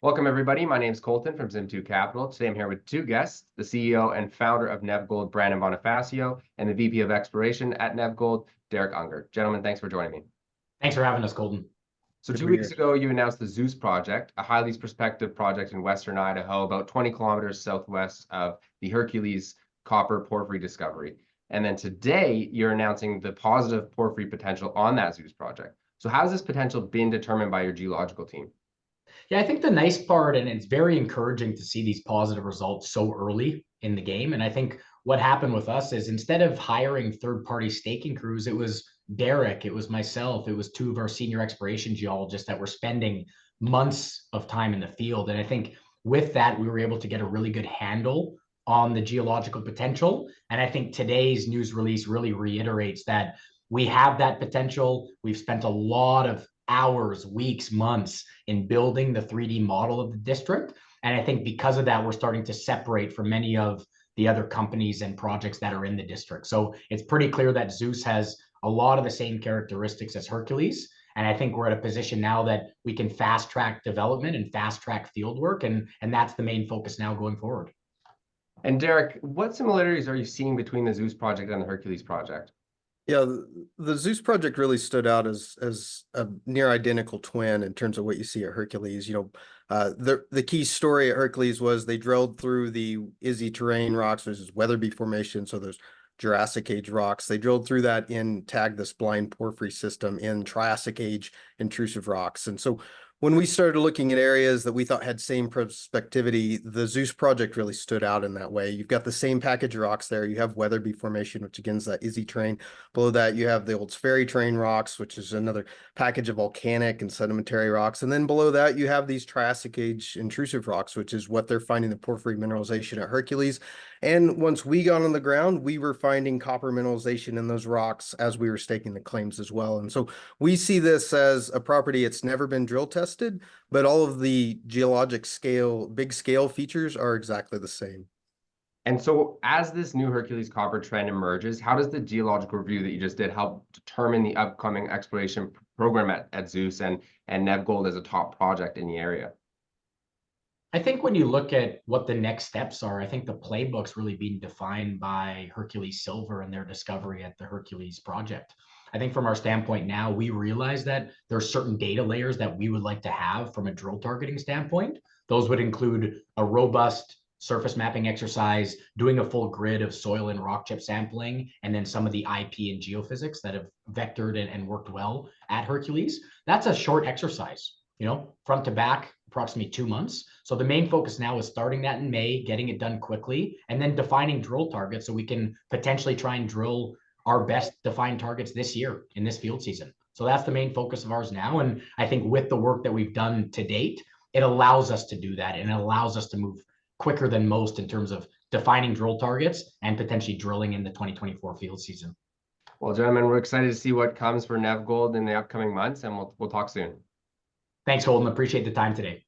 Welcome, everybody. My name is Colton from Zimtu Capital. Today, I'm here with two guests, the CEO and founder of NevGold, Brandon Bonifacio, and the VP of Exploration at NevGold, Derek Unger. Gentlemen, thanks for joining me. Thanks for having us, Colton. So 2 weeks ago, you announced the Zeus project, a highly prospective project in western Idaho, about 20 kilometers southwest of the Hercules copper porphyry discovery. And then today, you're announcing the positive porphyry potential on that Zeus project. So how has this potential been determined by your geological team? Yeah, I think the nice part, and it's very encouraging to see these positive results so early in the game. And I think what happened with us is instead of hiring third-party staking crews, it was Derek, it was myself, it was two of our senior exploration geologists that were spending months of time in the field. And I think with that, we were able to get a really good handle on the geological potential. And I think today's news release really reiterates that we have that potential. We've spent a lot of hours, weeks, months in building the 3D model of the district. And I think because of that, we're starting to separate from many of the other companies and projects that are in the district. So it's pretty clear that Zeus has a lot of the same characteristics as Hercules. And I think we're at a position now that we can fast track development and fast track field work. And that's the main focus now going forward. And Derek, what similarities are you seeing between the Zeus project and the Hercules project? Yeah, the Zeus project really stood out as a near identical twin in terms of what you see at Hercules. The key story at Hercules was they drilled through the Izzy terrain rocks, which is Weatherby Formation, so those Jurassic Age rocks. They drilled through that and tagged this blind porphyry system in Triassic Age intrusive rocks. And so when we started looking at areas that we thought had same prospectivity, the Zeus project really stood out in that way. You've got the same package of rocks there. You have Weatherby Formation, which again is that Izzy terrain. Below that, you have the old Ferry terrain rocks, which is another package of volcanic and sedimentary rocks. And then below that, you have these Triassic Age intrusive rocks, which is what they're finding the porphyry mineralization at Hercules. And once we got on the ground, we were finding copper mineralization in those rocks as we were staking the claims as well. And so we see this as a property. It's never been drill tested, but all of the geologic scale, big scale features are exactly the same. And so as this new Hercules copper trend emerges, how does the geological review that you just did help determine the upcoming exploration program at Zeus and NevGold as a top project in the area? I think when you look at what the next steps are, I think the playbook's really being defined by Hercules Silver and their discovery at the Hercules project. I think from our standpoint now, we realize that there are certain data layers that we would like to have from a drill targeting standpoint. Those would include a robust surface mapping exercise, doing a full grid of soil and rock chip sampling, and then some of the IP and geophysics that have vectored and worked well at Hercules. That's a short exercise, front to back, approximately 2 months. So the main focus now is starting that in May, getting it done quickly, and then defining drill targets so we can potentially try and drill our best defined targets this year in this field season. So that's the main focus of ours now. And I think with the work that we've done to date, it allows us to do that, and it allows us to move quicker than most in terms of defining drill targets and potentially drilling in the 2024 field season. Well, gentlemen, we're excited to see what comes for NevGold in the upcoming months, and we'll talk soon. Thanks, Holden. Appreciate the time today.